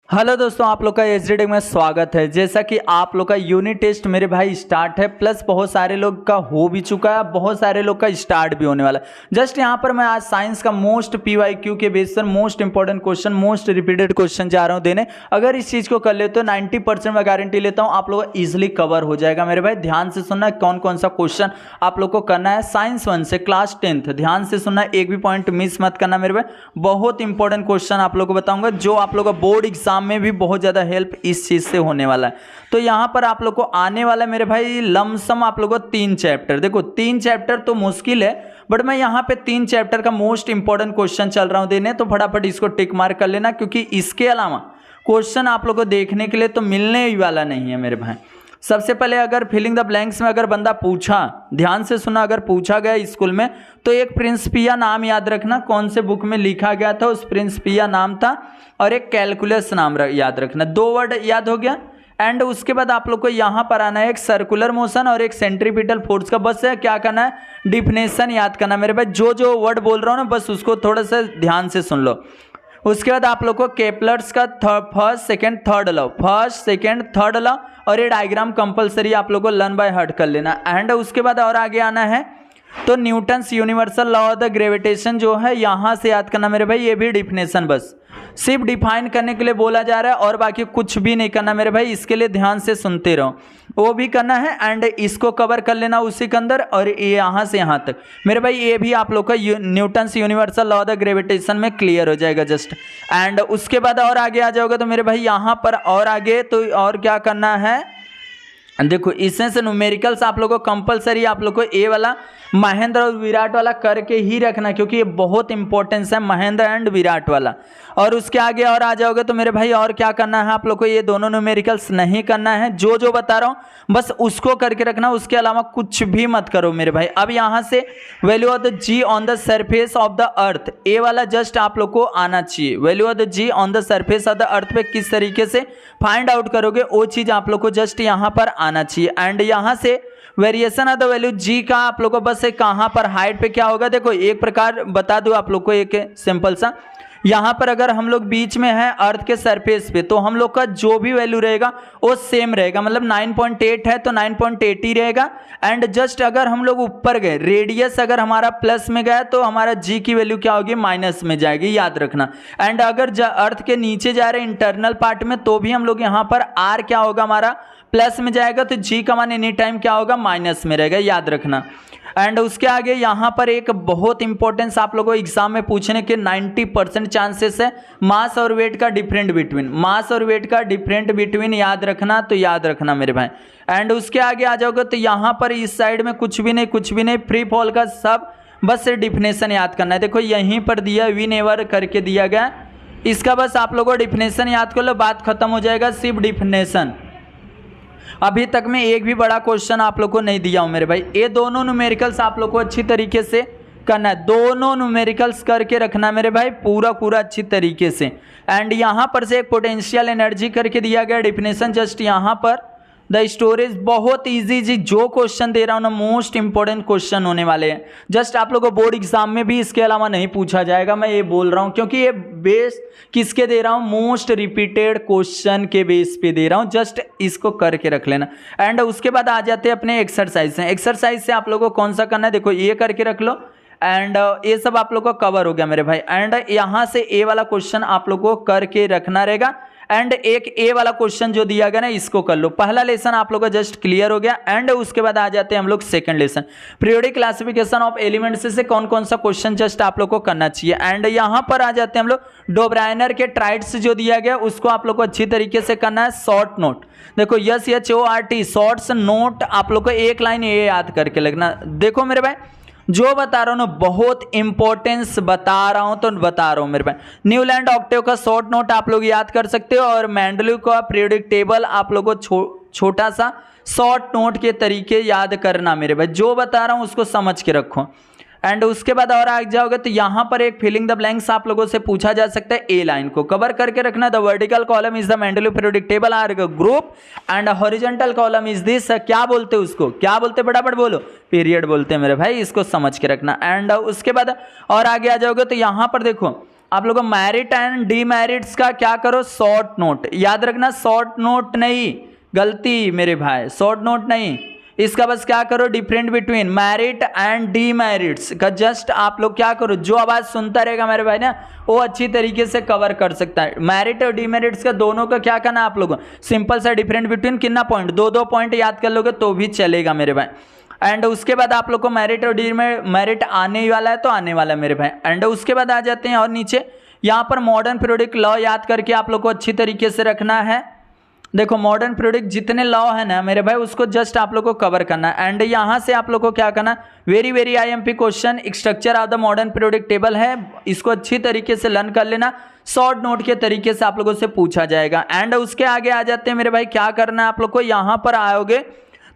Hello दोस्तों, आप लोग का एचडी में स्वागत है। जैसा कि आप लोग का यूनिट टेस्ट मेरे भाई स्टार्ट है, प्लस बहुत सारे लोग का हो भी चुका है, बहुत सारे लोग का स्टार्ट भी होने वाला है। जस्ट यहाँ पर मैं आज साइंस का मोस्ट पीवाईक्यू के बेस पर most important question, most repeated question जा रहा हूँ देने। अगर इस चीज़ को कर ले तो 90% मैं गारंटी लेता हूँ आप लोग का ईजिली कवर हो जाएगा। मेरे भाई ध्यान से सुनना, कौन कौन सा क्वेश्चन आप लोग को करना है। साइंस 1 से क्लास 10th ध्यान से सुनना, एक भी पॉइंट मिस मत करना मेरे भाई। बहुत इंपॉर्टेंट क्वेश्चन आप लोग को बताऊंगा जो आप लोग का बोर्ड एग्जाम में भी बहुत ज़्यादा हेल्प इस चीज़ से होने वाला है। तो यहाँ पर आप लोग को आने वाला है मेरे भाई लमसम आप लोग को 3 चैप्टर। देखो 3 चैप्टर तो मुश्किल है, बट मैं यहाँ पे 3 चैप्टर का मोस्ट इंपॉर्टेंट क्वेश्चन चल रहा हूँ देने, तो फटाफट इसको टिक मार्क कर लेना, क्योंकि इसके अलावा क्वेश्चन आप लोग को देखने के लिए तो मिलने ही वाला नहीं है मेरे भाई। सबसे पहले अगर फिलिंग द ब्लैंक्स में अगर बंदा पूछा, ध्यान से सुना, अगर पूछा गया स्कूल में तो एक प्रिंसिपिया नाम याद रखना, कौन से बुक में लिखा गया था उस प्रिंसिपिया नाम था, और एक कैलकुलस नाम याद रखना। 2 वर्ड याद हो गया। एंड उसके बाद आप लोग को यहाँ पर आना है एक सर्कुलर मोशन और एक सेंट्रीपिटल फोर्स का। बस है क्या करना है, डिफिनेशन याद करना मेरे भाई। जो जो वर्ड बोल रहा हूँ ना बस उसको थोड़ा सा ध्यान से सुन लो। उसके बाद आप लोग को केपलर्स का first second third law, first second third law और ये डायग्राम कंपलसरी आप लोग को लर्न बाय हार्ट कर लेना। एंड उसके बाद और आगे आना है तो Newton's universal law of the gravitation जो है यहाँ से याद करना मेरे भाई। ये भी डिफिनेशन बस सिर्फ डिफाइन करने के लिए बोला जा रहा है और बाकी कुछ भी नहीं करना मेरे भाई। इसके लिए ध्यान से सुनते रहो, वो भी करना है। एंड इसको कवर कर लेना उसी के अंदर, और ये यहाँ से यहाँ तक मेरे भाई ये भी आप लोग का Newton's universal law of the gravitation में क्लियर हो जाएगा जस्ट। एंड उसके बाद और आगे आ जाओगे तो मेरे भाई यहाँ पर और आगे तो और क्या करना है, देखो इसमें से न्यूमेरिकल्स आप लोगों को कंपलसरी आप लोग को ए वाला महेंद्र और विराट वाला करके ही रखना, क्योंकि ये बहुत इंपॉर्टेंस है महेंद्र एंड विराट वाला। और उसके आगे और आ जाओगे तो मेरे भाई और क्या करना है आप लोग को, ये दोनों न्यूमेरिकल्स नहीं करना है। जो जो बता रहा हूँ बस उसको करके रखना, उसके अलावा कुछ भी मत करो मेरे भाई। अब यहाँ से value of the G on the surface of the earth, ए वाला जस्ट आप लोग को आना चाहिए। Value of the G on the surface of the earth पे किस तरीके से फाइंड आउट करोगे वो चीज़ आप लोग को जस्ट यहाँ पर आना चाहिए। एंड यहाँ से वेरिएशन ऑफ द वैल्यू जी का आप लोग को बस कहाँ पर हाइट पे क्या होगा, देखो एक प्रकार बता दूं आप लोग को एक सिंपल सा। यहाँ पर अगर हम लोग बीच में है अर्थ के सरफेस पे तो हम लोग का जो भी वैल्यू रहेगा वो सेम रहेगा, मतलब 9.8 है तो 9.8 ही रहेगा। एंड जस्ट अगर हम लोग ऊपर गए, रेडियस अगर हमारा प्लस में गया तो हमारा जी की वैल्यू क्या होगी, माइनस में जाएगी, याद रखना। एंड अगर अर्थ के नीचे जा रहे इंटरनल पार्ट में तो भी हम लोग यहाँ पर आर क्या होगा हमारा प्लस में जाएगा, तो जी का मान एनी टाइम क्या होगा, माइनस में रहेगा, याद रखना। एंड उसके आगे यहाँ पर एक बहुत इंपॉर्टेंस आप लोगों को एग्जाम में पूछने के 90% चांसेस है, मास और वेट का डिफरेंट बिटवीन, मास और वेट का डिफरेंट बिटवीन याद रखना, तो याद रखना मेरे भाई। एंड उसके आगे आ जाओगे तो यहाँ पर इस साइड में कुछ भी नहीं, फ्री फॉल का सब बस डिफिनेशन याद करना है। देखो यहीं पर दिया वी नेवर करके दिया गया, इसका बस आप लोगों को डिफिनेशन याद कर लो, बात खत्म हो जाएगा। सिर्फ डिफिनेशन, अभी तक में एक भी बड़ा क्वेश्चन आप लोग को नहीं दिया हूं मेरे भाई। ये दोनों न्यूमेरिकल्स आप लोग को अच्छी तरीके से करना है, दोनों न्यूमेरिकल्स करके रखना मेरे भाई पूरा अच्छी तरीके से। एंड यहाँ पर से एक पोटेंशियल एनर्जी करके दिया गया डिफिनेशन, जस्ट यहाँ पर द स्टोरेज, बहुत इजी जी जो क्वेश्चन दे रहा हूँ ना मोस्ट इंपॉर्टेंट क्वेश्चन होने वाले हैं। जस्ट आप लोगों को बोर्ड एग्जाम में भी इसके अलावा नहीं पूछा जाएगा, मैं ये बोल रहा हूँ, क्योंकि ये बेस किसके दे रहा हूँ, मोस्ट रिपीटेड क्वेश्चन के बेस पे दे रहा हूँ। जस्ट इसको करके रख लेना। एंड उसके बाद आ जाते हैं अपने एक्सरसाइज से। एक्सरसाइज से आप लोगों को कौन सा करना है, देखो ये करके रख लो। एंड ये सब आप लोग को कवर हो गया मेरे भाई। एंड यहाँ से ए वाला क्वेश्चन आप लोग को करके रखना रहेगा। एंड एक ए वाला क्वेश्चन जो दिया गया ना इसको कर लो। पहला लेसन आप लोग का जस्ट क्लियर हो गया। एंड उसके बाद आ जाते हैं हम लोग second lesson, periodic classification of elements से कौन कौन सा क्वेश्चन जस्ट आप लोग को करना चाहिए। एंड यहाँ पर आ जाते हैं हम लोग डोब्राइनर के ट्राइड्स जो दिया गया उसको आप लोग को अच्छी तरीके से करना है। शॉर्ट नोट, देखो SHORT शॉर्ट्स नोट आप लोग को एक लाइन ये याद करके लगना। देखो मेरे भाई जो बता रहा हूँ ना बहुत इंपॉर्टेंस बता रहा हूँ तो बता रहा हूँ मेरे भाई। न्यूलैंड ऑक्टेव का शॉर्ट नोट आप लोग याद कर सकते हो, और मेंडलीव का पीरियोडिक टेबल आप लोगों को छोटा सा शॉर्ट नोट के तरीके याद करना मेरे भाई। जो बता रहा हूँ उसको समझ के रखो। एंड उसके बाद और आ जाओगे तो यहाँ पर एक फिलिंग द ब्लैंक्स आप लोगों से पूछा जा सकता है। ए लाइन को कवर करके रखना। The vertical column is the Mendeleev periodic table or group and horizontal column is this, क्या बोलते हैं उसको, क्या बोलते हैं, फटाफट बोलो, पीरियड बोलते हैं मेरे भाई, इसको समझ के रखना। एंड उसके बाद और आगे आ जाओगे तो यहाँ पर देखो आप लोगों को मेरिट एंड डीमेरिट्स का क्या करो, शॉर्ट नोट याद रखना, शॉर्ट नोट नहीं, गलती मेरे भाई, शॉर्ट नोट नहीं, इसका बस क्या करो, different between merit and demerits का जस्ट आप लोग क्या करो, जो आवाज सुनता रहेगा मेरे भाई ना वो अच्छी तरीके से कवर कर सकता है। मेरिट और डीमेरिट्स का दोनों का क्या करना आप लोगों, सिंपल सा डिफरेंट बिटवीन कितना पॉइंट, दो पॉइंट याद कर लोगे तो भी चलेगा मेरे भाई। एंड उसके बाद आप लोग को मेरिट और मेरिट आने ही वाला है तो आने वाला है मेरे भाई। एंड उसके बाद आ जाते हैं और नीचे यहाँ पर मॉडर्न पीरियोडिक लॉ याद करके आप लोग को अच्छी तरीके से रखना है। देखो मॉडर्न पीरियोडिक जितने लॉ है ना मेरे भाई उसको जस्ट आप लोग को कवर करना है। एंड यहाँ से आप लोग को क्या करना, very IMP question structure of the modern periodic table है, इसको अच्छी तरीके से लर्न कर लेना, शॉर्ट नोट के तरीके से आप लोगों से पूछा जाएगा। एंड उसके आगे आ जाते हैं मेरे भाई, क्या करना है आप लोग को, यहाँ पर आओगे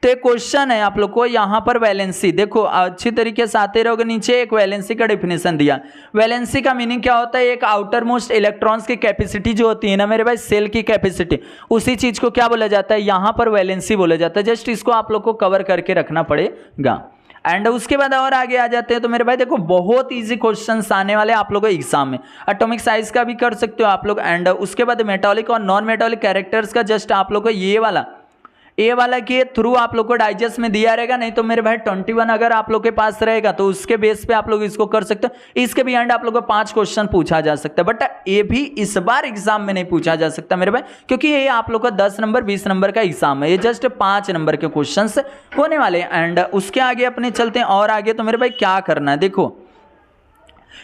तो एक क्वेश्चन है आप लोग को यहाँ पर वैलेंसी, देखो अच्छी तरीके से आते रहोगे, नीचे एक वैलेंसी का डिफिनेशन दिया। वैलेंसी का मीनिंग क्या होता है, एक आउटर मोस्ट इलेक्ट्रॉन्स की कैपेसिटी जो होती है ना मेरे भाई, सेल की कैपेसिटी, उसी चीज को क्या बोला जाता है, यहाँ पर वैलेंसी बोला जाता है। जस्ट इसको आप लोग को कवर करके रखना पड़ेगा। एंड उसके बाद और आगे आ जाते हैं तो मेरे भाई देखो बहुत इजी क्वेश्चंस आने वाले आप लोगों को एग्जाम में, एटॉमिक साइज का भी कर सकते हो आप लोग। एंड उसके बाद मेटालिक और नॉन मेटालिक कैरेक्टर्स का जस्ट आप लोग को ये वाला के थ्रू आप लोग को डाइजेस्ट में दिया रहेगा, नहीं तो मेरे भाई 21 अगर आप लोग के पास रहेगा तो उसके बेस पे आप लोग इसको कर सकते हो। इसके भी एंड आप लोग को 5 क्वेश्चन पूछा जा सकता है, बट ये भी इस बार एग्जाम में नहीं पूछा जा सकता मेरे भाई, क्योंकि ये आप लोग का 10 नंबर 20 नंबर का एग्जाम है, ये जस्ट 5 नंबर के क्वेश्चन होने वाले हैं। एंड उसके आगे अपने चलते हैं और आगे, तो मेरे भाई क्या करना है, देखो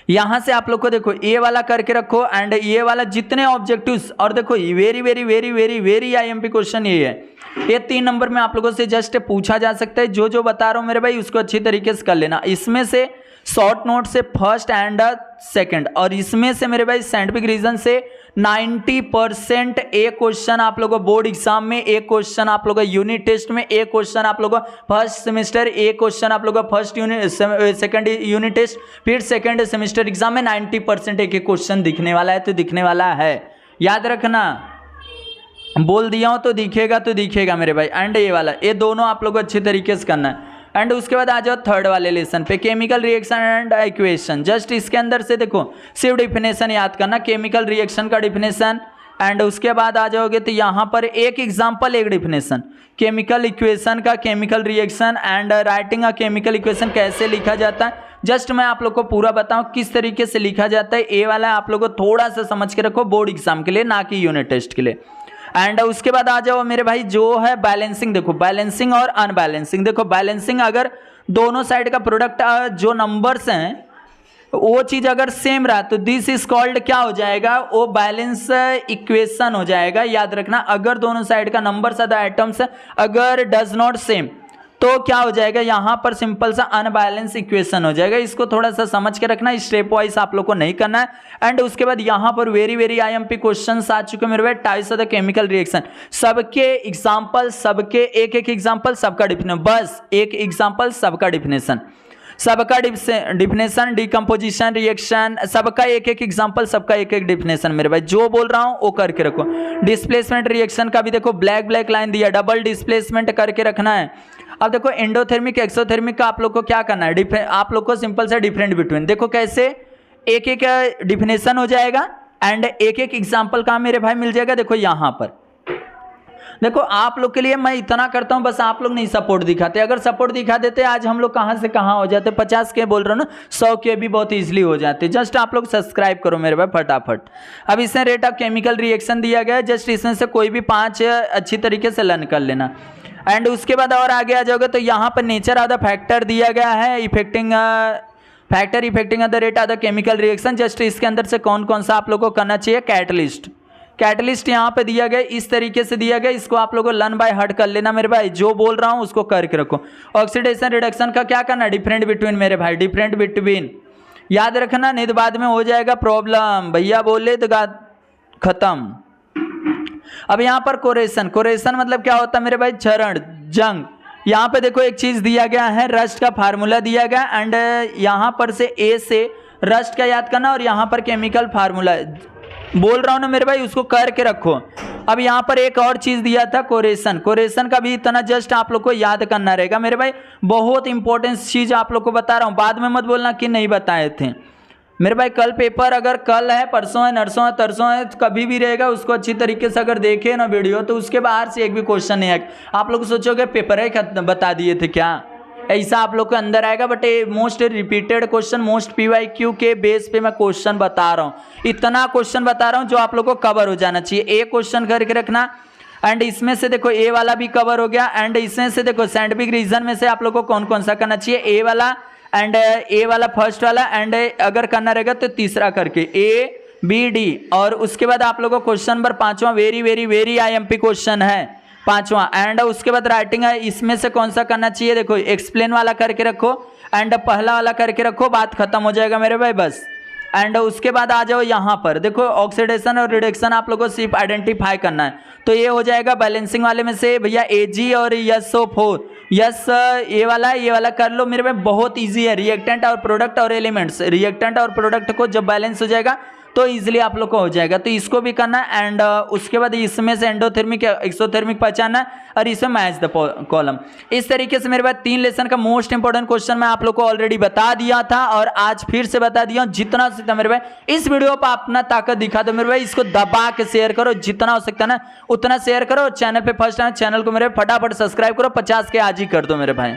यहां से आप लोग को देखो ये वाला करके रखो। एंड ये वाला जितने ऑब्जेक्टिव्स, और देखो वेरी आईएमपी क्वेश्चन ये है, ये 3 नंबर में आप लोगों से जस्ट पूछा जा सकता है। जो बता रहा हूं मेरे भाई उसको अच्छी तरीके से कर लेना। इसमें से शॉर्ट नोट से फर्स्ट एंड सेकंड, और इसमें से मेरे भाई साइंटिफिक रीजन से 90% एक क्वेश्चन आप लोगों को बोर्ड एग्जाम में, एक क्वेश्चन आप लोगों को यूनिट टेस्ट में, एक क्वेश्चन आप लोगों को फर्स्ट सेमेस्टर, एक क्वेश्चन आप लोगों को first unit second unit test, फिर सेकंड सेमेस्टर एग्जाम में 90% एक क्वेश्चन दिखने वाला है, तो दिखने वाला है, याद रखना, बोल दिया हूं तो दिखेगा मेरे भाई। एंड ये वाला, ये दोनों आप लोग को अच्छी तरीके से करना है। एंड उसके बाद आ जाओ थर्ड वाले लेसन पे, chemical reaction and equation. Just इसके अंदर से देखो सिर्फ डिफिनेशन याद करना, केमिकल रिएक्शन का डिफिनेशन। एंड उसके बाद आ जाओगे तो यहाँ पर एक एग्जांपल एक डिफिनेशन, केमिकल इक्वेशन का, chemical reaction and writing a chemical equation कैसे लिखा जाता है। जस्ट मैं आप लोग को पूरा बताऊं किस तरीके से लिखा जाता है। ये वाला आप लोग को थोड़ा सा समझ के रखो बोर्ड एग्जाम के लिए, ना कि यूनिट टेस्ट के लिए। एंड उसके बाद आ जाओ मेरे भाई जो है बैलेंसिंग, देखो बैलेंसिंग और अनबैलेंसिंग। देखो बैलेंसिंग अगर दोनों साइड का प्रोडक्ट जो नंबर्स हैं वो चीज अगर सेम रहा तो दिस इज कॉल्ड क्या हो जाएगा, वो बैलेंस इक्वेशन हो जाएगा। याद रखना अगर दोनों साइड का नंबर्स द आइटम्स अगर डज नॉट सेम तो क्या हो जाएगा, यहां पर सिंपल सा अनबैलेंस इक्वेशन हो जाएगा। इसको थोड़ा सा समझ के रखना, स्टेप वाइज आप लोग को नहीं करना है। एंड उसके बाद यहां पर वेरी आईएमपी क्वेश्चंस आ चुके मेरे भाई, types of the chemical reaction, सबके एग्जांपल, सबके एक एग्जांपल, सबका डिफिनेशन, बस एक एग्जांपल सबका डिफिनेशन, सबका डिफिनेशन, डिकम्पोजिशन रिएक्शन, सबका एक एग्जांपल, सबका एक डिफिनेशन। मेरे भाई जो बोल रहा हूं वो करके रखो। डिस्प्लेसमेंट रिएक्शन का भी देखो ब्लैक लाइन दिया, डबल डिस्प्लेसमेंट करके रखना है। अब देखो एंडोथर्मिक एक्सोथर्मिक का आप लोग को क्या करना है, आप लोग को सिंपल सा डिफरेंट बिटवीन, देखो कैसे एक डिफिनेशन हो जाएगा एंड एक एग्जांपल का मेरे भाई मिल जाएगा। देखो यहां पर देखो आप लोग के लिए मैं इतना करता हूं, बस आप लोग नहीं सपोर्ट दिखाते। अगर सपोर्ट दिखा देते आज हम लोग कहां से कहां हो जाते, 50 के बोल रहा हूं ना, 100 के भी बहुत इजीली हो जाते। जस्ट आप लोग सब्सक्राइब करो मेरे भाई फटाफट। अब इसमें रेट ऑफ केमिकल रिएक्शन दिया गया है, जस्ट इसमें से कोई भी 5 अच्छी तरीके से लर्न कर लेना। एंड उसके बाद और आगे आ जाओगे तो यहाँ पर नेचर ऑफ द फैक्टर दिया गया है, affecting the rate of the chemical reaction. Just इसके अंदर से कौन कौन सा आप लोग को करना चाहिए, कैटलिस्ट यहाँ पे दिया गया, इस तरीके से दिया गया, इसको आप लोगों को लर्न बाय हार्ट कर लेना मेरे भाई। जो बोल रहा हूँ उसको करके रखो। ऑक्सीडेशन रिडक्शन का क्या करना, डिफरेंट बिटवीन मेरे भाई, डिफरेंट बिटवीन याद रखना, नहीं तो बाद में हो जाएगा प्रॉब्लम, भैया बोले तो खत्म। अब यहाँ पर कोरेशन मतलब क्या होता है मेरे भाई, क्षरण, जंग। यहाँ पे देखो एक चीज दिया गया है, रस्ट का फार्मूला दिया गया एंड यहाँ पर से ए से रस्ट का याद करना, और यहाँ पर केमिकल फार्मूला बोल रहा हूं ना मेरे भाई, उसको करके रखो। अब यहाँ पर एक और चीज दिया था कोरेशन का भी इतना जस्ट आप लोग को याद करना रहेगा मेरे भाई, बहुत इंपॉर्टेंट चीज आप लोग को बता रहा हूं, बाद में मत बोलना कि नहीं बताए थे। मेरे भाई कल पेपर अगर कल है, परसों है, नरसों है, तरसों है, कभी भी रहेगा, उसको अच्छी तरीके से अगर देखे ना वीडियो तो उसके बाहर से एक भी क्वेश्चन नहीं आएगा। आप लोग सोचोगे पेपर है बता दिए थे क्या, ऐसा आप लोग के अंदर आएगा। बट ये most repeated question, most PYQ के बेस पे मैं क्वेश्चन बता रहा हूँ, इतना क्वेश्चन बता रहा हूँ जो आप लोग को कवर हो जाना चाहिए। एक क्वेश्चन करके रखना। एंड इसमें से देखो ए वाला भी कवर हो गया। एंड इसमें से देखो साइंटिफिक रीजन में से आप लोग को कौन कौन सा करना चाहिए, ए वाला एंड ए वाला फर्स्ट वाला, एंड अगर करना रहेगा तो तीसरा करके ABD। और उसके बाद आप लोगों को क्वेश्चन नंबर 5वां very very very IMP question है 5वां। एंड उसके बाद राइटिंग है, इसमें से कौन सा करना चाहिए, देखो एक्सप्लेन वाला करके रखो एंड पहला वाला करके रखो, बात खत्म हो जाएगा मेरे भाई बस। एंड उसके बाद आ जाओ यहाँ पर, देखो ऑक्सीडेशन और रिडक्शन आप लोगों को सिर्फ आइडेंटिफाई करना है। तो ये हो जाएगा बैलेंसिंग वाले में से भैया AG और SO4। यस ये वाला कर लो मेरे में, बहुत इजी है। रिएक्टेंट और प्रोडक्ट और एलिमेंट्स, रिएक्टेंट और प्रोडक्ट को जब बैलेंस हो जाएगा तो इजीली आप लोग को हो जाएगा, तो इसको भी करना है। एंड उसके बाद इसमें से एंडोथर्मिक एक्सोथर्मिक पहचानना और इसमें मैच द कॉलम। इस तरीके से मेरे पास 3 लेसन का मोस्ट इंपॉर्टेंट क्वेश्चन मैं आप लोग को ऑलरेडी बता दिया था और आज फिर से बता दिया हूं। जितना सीधा मेरे भाई इस वीडियो पर अपना ताकत दिखा दो मेरे भाई, इसको दबा के शेयर करो, जितना हो सकता है ना उतना शेयर करो। चैनल पे फर्स्ट टाइम चैनल को मेरे फटाफट सब्सक्राइब करो, 50 के आज ही कर दो मेरे भाई।